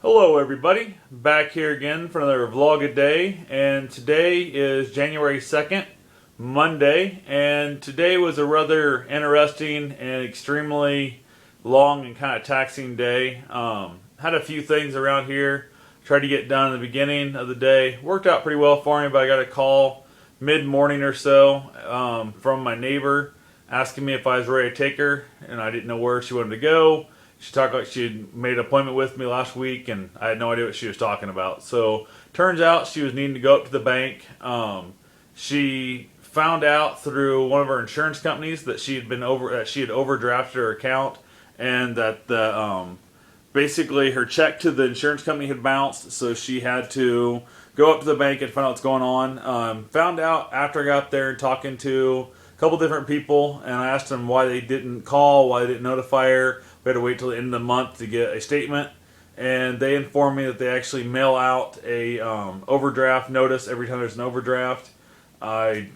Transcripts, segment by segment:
Hello everybody, back here again for another vlog-a-day, and today is January 2nd, Monday, and today was a rather interesting and extremely long and kind of taxing day. Had a few things around here, tried to get done in the beginning of the day. Worked out pretty well for me, but I got a call mid-morning or so from my neighbor asking me if I was ready to take her, and I didn't know where she wanted to go. She talked like she had made an appointment with me last week, and I had no idea what she was talking about. So, turns out she was needing to go up to the bank. She found out through one of her insurance companies that she had overdrafted her account, and that basically her check to the insurance company had bounced. So she had to go up to the bank and find out what's going on. Found out after I got there and talking to a couple different people, and I asked them why they didn't call, why they didn't notify her. We had to wait till the end of the month to get a statement, and they informed me that they actually mail out a overdraft notice every time there's an overdraft. I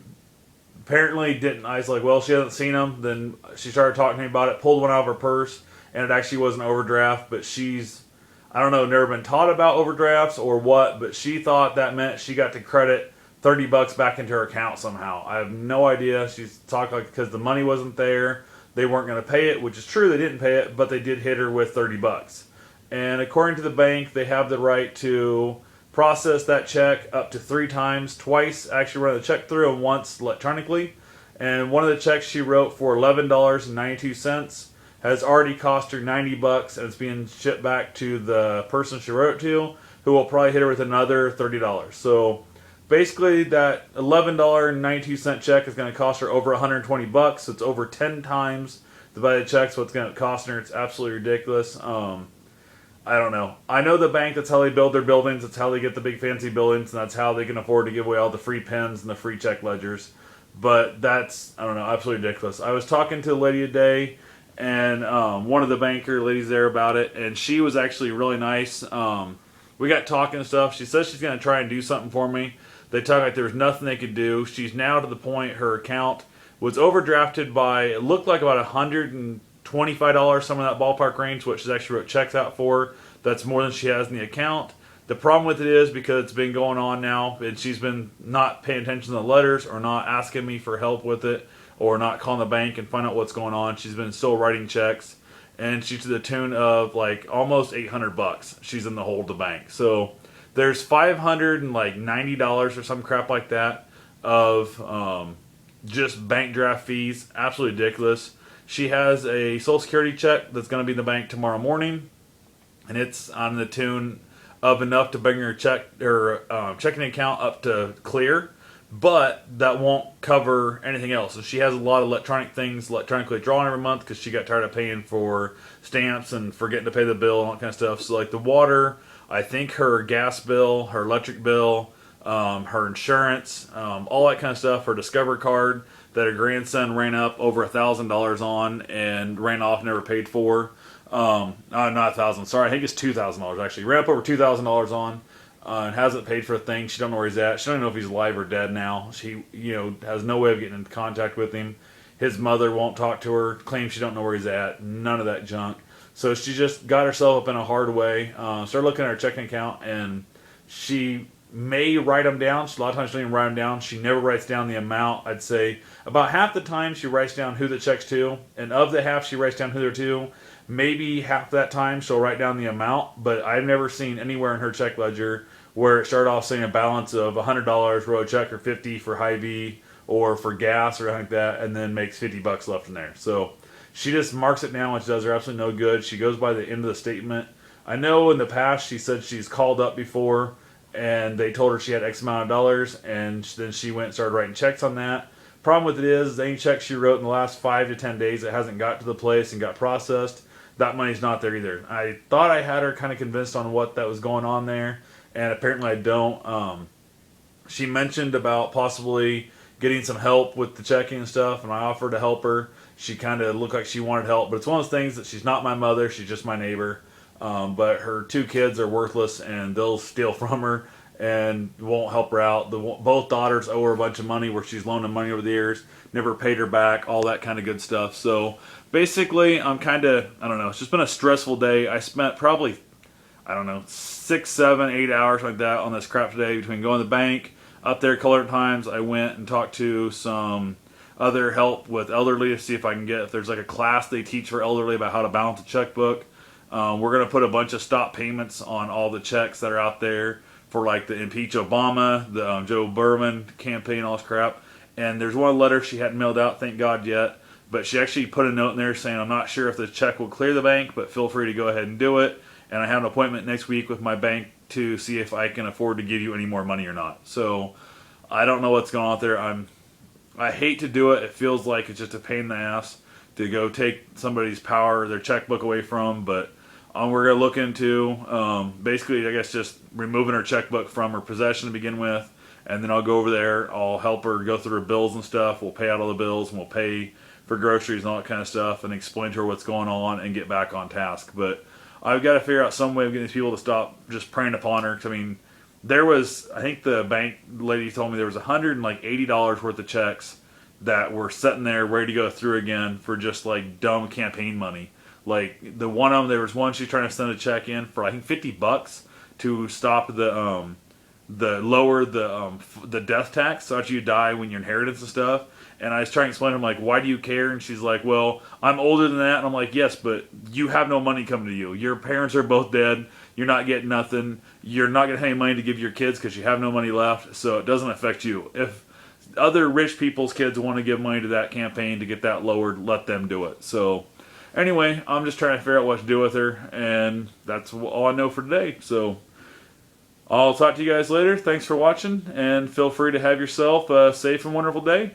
apparently didn't. I was like, well, she hasn't seen them. Then she started talking to me about it, pulled one out of her purse, and it actually was an overdraft, but she's, I don't know, never been taught about overdrafts or what, but she thought that meant she got to credit $30 back into her account somehow. I have no idea. She's talking like because the money wasn't there, they weren't going to pay it, which is true. They didn't pay it, but they did hit her with $30. And according to the bank, they have the right to process that check up to 3 times, twice actually run the check through and once electronically. And one of the checks she wrote for $11.92 has already cost her $90, and it's being shipped back to the person she wrote it to, who will probably hit her with another $30. So basically, that $11.92 check is going to cost her over $120. So it's over 10 times the value of the check. So it's going to cost her. It's absolutely ridiculous. I don't know. I know the bank. That's how they build their buildings. That's how they get the big fancy buildings, and that's how they can afford to give away all the free pens and the free check ledgers. But that's, I don't know, absolutely ridiculous. I was talking to a lady today, and one of the banker ladies there about it, and she was actually really nice. We got talking and stuff. She says she's going to try and do something for me. They talked like there was nothing they could do. She's now to the point her account was overdrafted by, it looked like about $125, some of that ballpark range, what she's actually wrote checks out for. That's more than she has in the account. The problem with it is because it's been going on now, and she's been not paying attention to the letters or not asking me for help with it or not calling the bank and find out what's going on. She's been still writing checks, and she's to the tune of like almost $800. She's in the hole at the bank. So there's $590 or some crap like that of just bank draft fees. Absolutely ridiculous. She has a Social Security check that's going to be in the bank tomorrow morning, and it's on the tune of enough to bring her checking account up to clear, but that won't cover anything else. So she has a lot of electronic things electronically drawn every month because she got tired of paying for stamps and forgetting to pay the bill and all that kind of stuff. So like the water, I think her gas bill, her electric bill, her insurance, all that kind of stuff, her Discover card that her grandson ran up over $1,000 on and ran off, never paid for. Not $1,000, sorry, I think it's $2,000 actually. Ran up over $2,000 on and hasn't paid for a thing. She don't know where he's at. She don't know if he's alive or dead now. She, has no way of getting in contact with him. His mother won't talk to her, claims she don't know where he's at. None of that junk. So she just got herself up in a hard way. Started looking at her checking account, and she may write them down. A lot of times she doesn't even write them down. She never writes down the amount. I'd say about half the time she writes down who the check's to, and of the half she writes down who they're to, maybe half that time she'll write down the amount. But I've never seen anywhere in her check ledger where it started off saying a balance of $100, wrote a check, or $50 for Hy-Vee or for gas or anything like that, and then makes $50 left in there. So she just marks it down, which does her absolutely no good. She goes by the end of the statement. I know in the past she said she's called up before and they told her she had X amount of dollars, and then she went and started writing checks on that. Problem with it is, any check she wrote in the last 5 to 10 days that hasn't got to the place and got processed, that money's not there either. I thought I had her kind of convinced on what that was going on there, and apparently I don't. She mentioned about possibly getting some help with the checking and stuff, and I offered to help her. She kind of looked like she wanted help, but it's one of those things that she's not my mother, she's just my neighbor. But her 2 kids are worthless, and they'll steal from her and won't help her out. Both daughters owe her a bunch of money where she's loaned them money over the years, never paid her back, all that kind of good stuff. So basically, I'm kind of, I don't know, it's just been a stressful day. I spent probably I don't know, 6, 7, 8 hours like that on this crap today between going to the bank, up there a couple of times. I went and talked to some other help with elderly to see if I can get, if there's like a class they teach for elderly about how to balance a checkbook. We're going to put a bunch of stop payments on all the checks that are out there for like the impeach Obama, the Joe Berman campaign, all this crap. And there's one letter she hadn't mailed out, thank God yet, but she actually put a note in there saying, I'm not sure if the check will clear the bank, but feel free to go ahead and do it. And I have an appointment next week with my bank to see if I can afford to give you any more money or not. So I don't know what's going on out there. I hate to do it. It feels like it's just a pain in the ass to go take somebody's power, their checkbook away from, but we're going to look into basically, I guess, just removing her checkbook from her possession to begin with, and then I'll go over there, I'll help her go through her bills and stuff, we'll pay out all the bills, and we'll pay for groceries and all that kind of stuff, and explain to her what's going on and get back on task. But I've got to figure out some way of getting these people to stop just preying upon her. 'Cause, I mean, there was, I think the bank lady told me there was $180 worth of checks that were sitting there ready to go through again for just like dumb campaign money. Like the one of them, there was one she's trying to send a check in for I think $50 to stop the lower the death tax so that you die when your inheritance and stuff. And I was trying to explain to him, like, why do you care? And she's like, well, I'm older than that. And I'm like, yes, but you have no money coming to you. Your parents are both dead. You're not getting nothing. You're not going to have any money to give your kids because you have no money left. So it doesn't affect you. If other rich people's kids want to give money to that campaign to get that lowered, let them do it. So anyway, I'm just trying to figure out what to do with her. And that's all I know for today. So I'll talk to you guys later. Thanks for watching. And feel free to have yourself a safe and wonderful day.